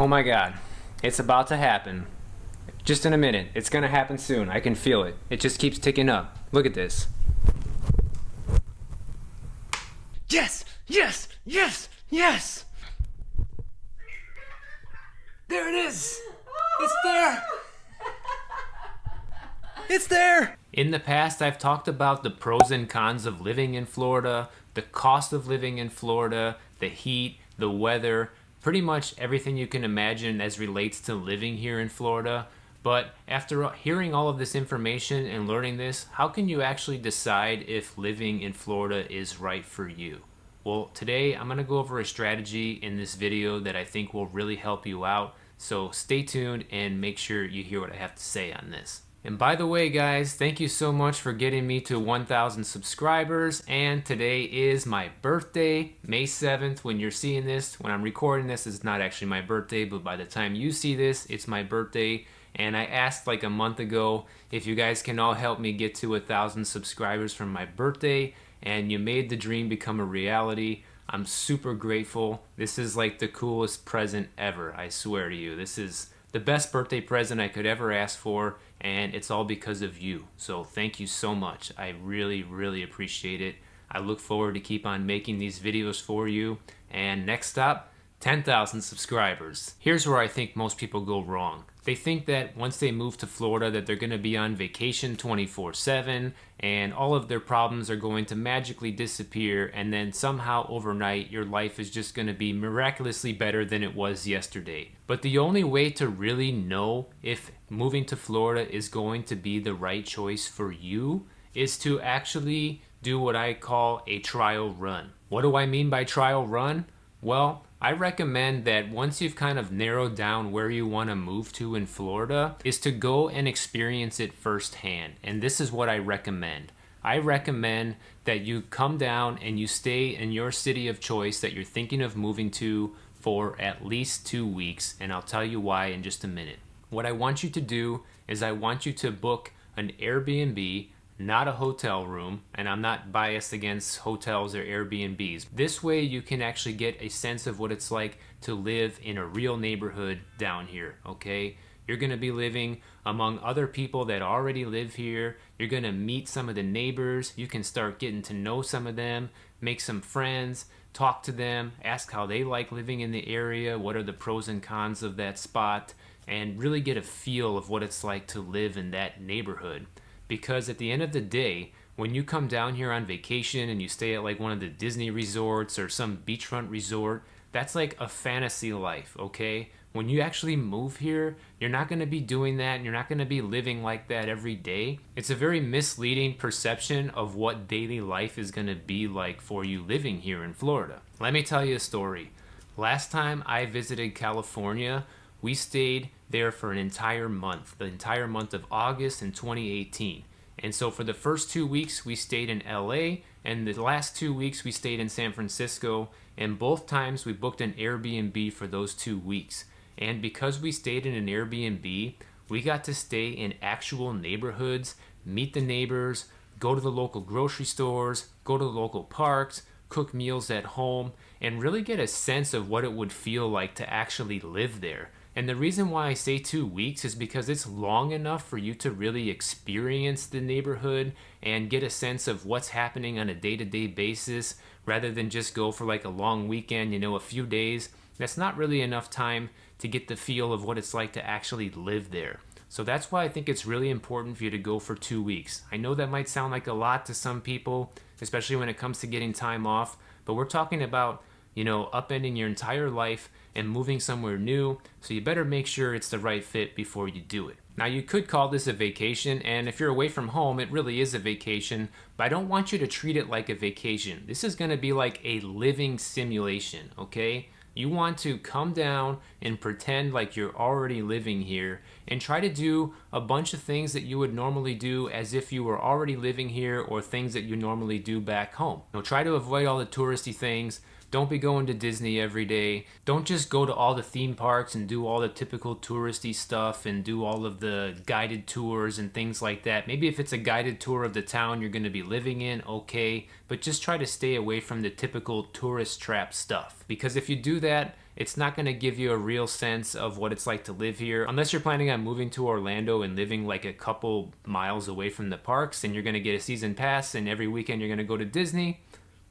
Oh my God, it's about to happen. Just in a minute. It's gonna happen soon. I can feel it. It just keeps ticking up. Look at this. Yes! Yes! Yes! Yes! There it is! It's there! It's there! In the past, I've talked about the pros and cons of living in Florida, the cost of living in Florida, the heat, the weather, pretty much everything you can imagine as relates to living here in Florida. But after hearing all of this information and learning this, how can you actually decide if living in Florida is right for you? Well, today I'm going to go over a strategy in this video that I think will really help you out. So stay tuned and make sure you hear what I have to say on this. And by the way, guys, thank you so much for getting me to 1,000 subscribers. And today is my birthday, May 7th. When you're seeing this, when I'm recording this, it's not actually my birthday, but by the time you see this, it's my birthday. And I asked like a month ago if you guys can all help me get to 1,000 subscribers for my birthday, and you made the dream become a reality. I'm super grateful. This is like the coolest present ever, I swear to you. This is the best birthday present I could ever ask for, and it's all because of you. So thank you so much. I really, really appreciate it. I look forward to keep on making these videos for you. And next stop, 10,000 subscribers. Here's where I think most people go wrong. They think that once they move to Florida that they're going to be on vacation 24/7 and all of their problems are going to magically disappear, and then somehow overnight your life is just going to be miraculously better than it was yesterday. But the only way to really know if moving to Florida is going to be the right choice for you is to actually do what I call a trial run. What do I mean by trial run? Well, I recommend that once you've kind of narrowed down where you want to move to in Florida, is to go and experience it firsthand. And this is what I recommend. I recommend that you come down and you stay in your city of choice that you're thinking of moving to for at least 2 weeks. And I'll tell you why in just a minute. What I want you to do is I want you to book an Airbnb, not a hotel room, and I'm not biased against hotels or Airbnbs. This way you can actually get a sense of what it's like to live in a real neighborhood down here, okay? You're gonna be living among other people that already live here. You're gonna meet some of the neighbors. You can start getting to know some of them, make some friends, talk to them, ask how they like living in the area, what are the pros and cons of that spot, and really get a feel of what it's like to live in that neighborhood. Because at the end of the day, when you come down here on vacation and you stay at like one of the Disney resorts or some beachfront resort, that's like a fantasy life, okay? When you actually move here, you're not going to be doing that, and you're not going to be living like that every day. It's a very misleading perception of what daily life is going to be like for you living here in Florida. Let me tell you a story. Last time I visited California, we stayed there for an entire month, the entire month of August in 2018. And so for the first 2 weeks, we stayed in LA, and the last 2 weeks, we stayed in San Francisco. And both times, we booked an Airbnb for those 2 weeks. And because we stayed in an Airbnb, we got to stay in actual neighborhoods, meet the neighbors, go to the local grocery stores, go to the local parks, cook meals at home, and really get a sense of what it would feel like to actually live there. And the reason why I say 2 weeks is because it's long enough for you to really experience the neighborhood and get a sense of what's happening on a day-to-day basis, rather than just go for like a long weekend, a few days. That's not really enough time to get the feel of what it's like to actually live there. So that's why I think it's really important for you to go for 2 weeks. I know that might sound like a lot to some people, especially when it comes to getting time off, but we're talking about upending your entire life and moving somewhere new, so you better make sure it's the right fit before you do it. Now, you could call this a vacation, and if you're away from home, it really is a vacation, but I don't want you to treat it like a vacation. This is going to be like a living simulation, okay? You want to come down and pretend like you're already living here and try to do a bunch of things that you would normally do as if you were already living here, or things that you normally do back home. Try to avoid all the touristy things. Don't be going to Disney every day. Don't just go to all the theme parks and do all the typical touristy stuff and do all of the guided tours and things like that. Maybe if it's a guided tour of the town you're going to be living in, okay, but just try to stay away from the typical tourist trap stuff. Because if you do that, it's not going to give you a real sense of what it's like to live here. Unless you're planning on moving to Orlando and living like a couple miles away from the parks, and you're going to get a season pass and every weekend you're going to go to Disney,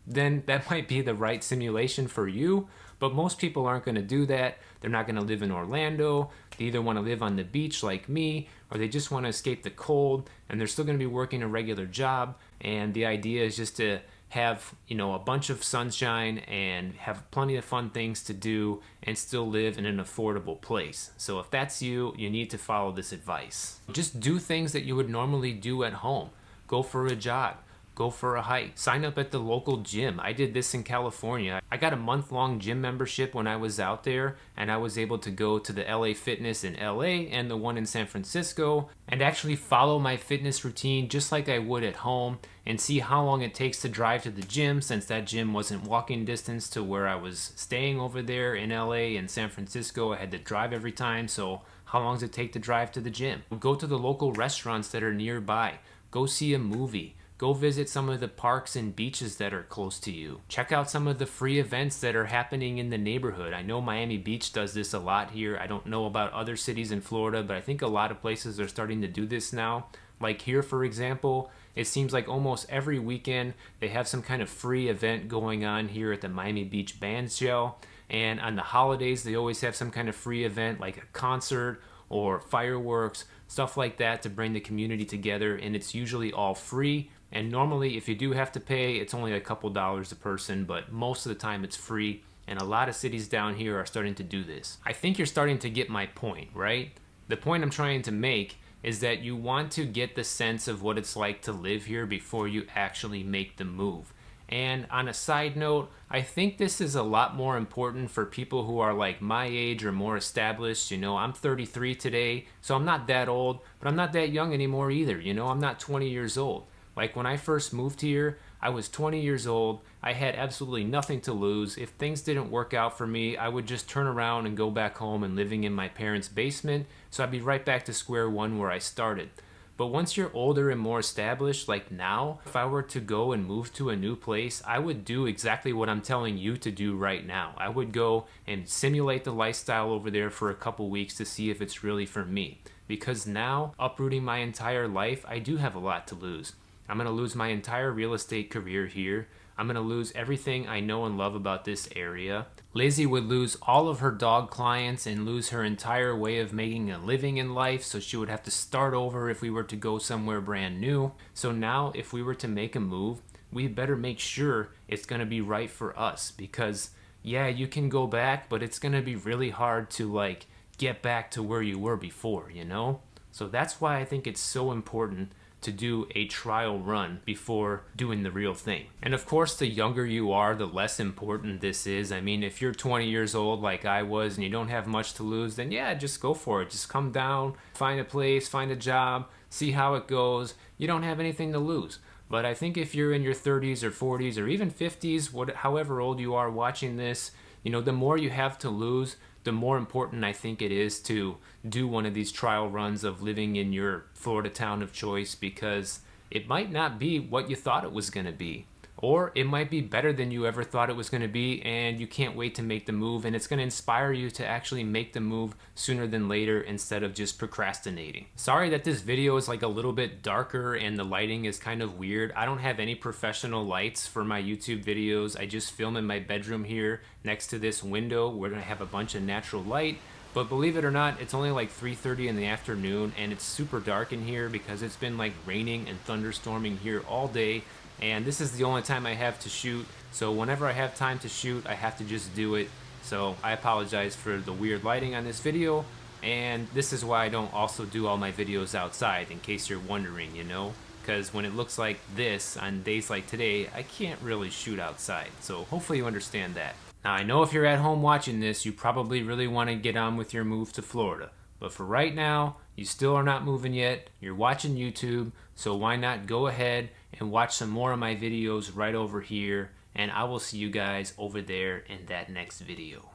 then that might be the right simulation for you. But most people aren't going to do that. They're not going to live in Orlando. They either want to live on the beach like me, or they just want to escape the cold, and they're still going to be working a regular job. And the idea is just to have, you know, a bunch of sunshine and have plenty of fun things to do and still live in an affordable place. So if that's you, you need to follow this advice. Just do things that you would normally do at home. Go for a jog. Go for a hike. Sign up at the local gym. I did this in California. I got a month-long gym membership when I was out there, and I was able to go to the LA Fitness in LA and the one in San Francisco and actually follow my fitness routine just like I would at home and see how long it takes to drive to the gym, since that gym wasn't walking distance to where I was staying over there in LA and San Francisco. I had to drive every time, so how long does it take to drive to the gym? Go to the local restaurants that are nearby. Go see a movie. Go visit some of the parks and beaches that are close to you. Check out some of the free events that are happening in the neighborhood. I know Miami Beach does this a lot here. I don't know about other cities in Florida, but I think a lot of places are starting to do this now. Like here, for example, it seems like almost every weekend they have some kind of free event going on here at the Miami Beach Band Shell. And on the holidays, they always have some kind of free event like a concert or fireworks, stuff like that to bring the community together. And it's usually all free. And normally, if you do have to pay, it's only a couple dollars a person, but most of the time it's free. And a lot of cities down here are starting to do this. I think you're starting to get my point, right? The point I'm trying to make is that you want to get the sense of what it's like to live here before you actually make the move. And on a side note, I think this is a lot more important for people who are like my age or more established. You know, I'm 33 today, so I'm not that old, but I'm not that young anymore either. You know, I'm not 20 years old. Like when I first moved here, I was 20 years old. I had absolutely nothing to lose. If things didn't work out for me, I would just turn around and go back home and living in my parents' basement. So I'd be right back to square one where I started. But once you're older and more established, like now, if I were to go and move to a new place, I would do exactly what I'm telling you to do right now. I would go and simulate the lifestyle over there for a couple weeks to see if it's really for me. Because now, uprooting my entire life, I do have a lot to lose. I'm going to lose my entire real estate career here. I'm going to lose everything I know and love about this area. Lizzie would lose all of her dog clients and lose her entire way of making a living in life, so she would have to start over if we were to go somewhere brand new. So now, if we were to make a move, we better make sure it's going to be right for us, because yeah, you can go back, but it's going to be really hard to like get back to where you were before, you know? So that's why I think it's so important to do a trial run before doing the real thing. And of course, the younger you are, the less important this is. I mean, if you're 20 years old like I was and you don't have much to lose, then yeah, just go for it. Just come down, find a place, find a job, see how it goes. You don't have anything to lose. But I think if you're in your 30s or 40s or even 50s, however old you are watching this, you know, the more you have to lose, the more important I think it is to do one of these trial runs of living in your Florida town of choice, because it might not be what you thought it was going to be. Or it might be better than you ever thought it was going to be, and you can't wait to make the move, and it's going to inspire you to actually make the move sooner than later instead of just procrastinating. Sorry that this video is like a little bit darker and the lighting is kind of weird. I don't have any professional lights for my YouTube videos. I just film in my bedroom here next to this window. We're going to have a bunch of natural light. But believe it or not, it's only like 3:30 in the afternoon, and it's super dark in here because it's been like raining and thunderstorming here all day. And this is the only time I have to shoot, so whenever I have time to shoot, I have to just do it. So I apologize for the weird lighting on this video, and this is why I don't also do all my videos outside, in case you're wondering, you know? Because when it looks like this on days like today, I can't really shoot outside, so hopefully you understand that. Now I know if you're at home watching this, you probably really want to get on with your move to Florida. But for right now, you still are not moving yet, you're watching YouTube, so why not go ahead and watch some more of my videos right over here, and I will see you guys over there in that next video.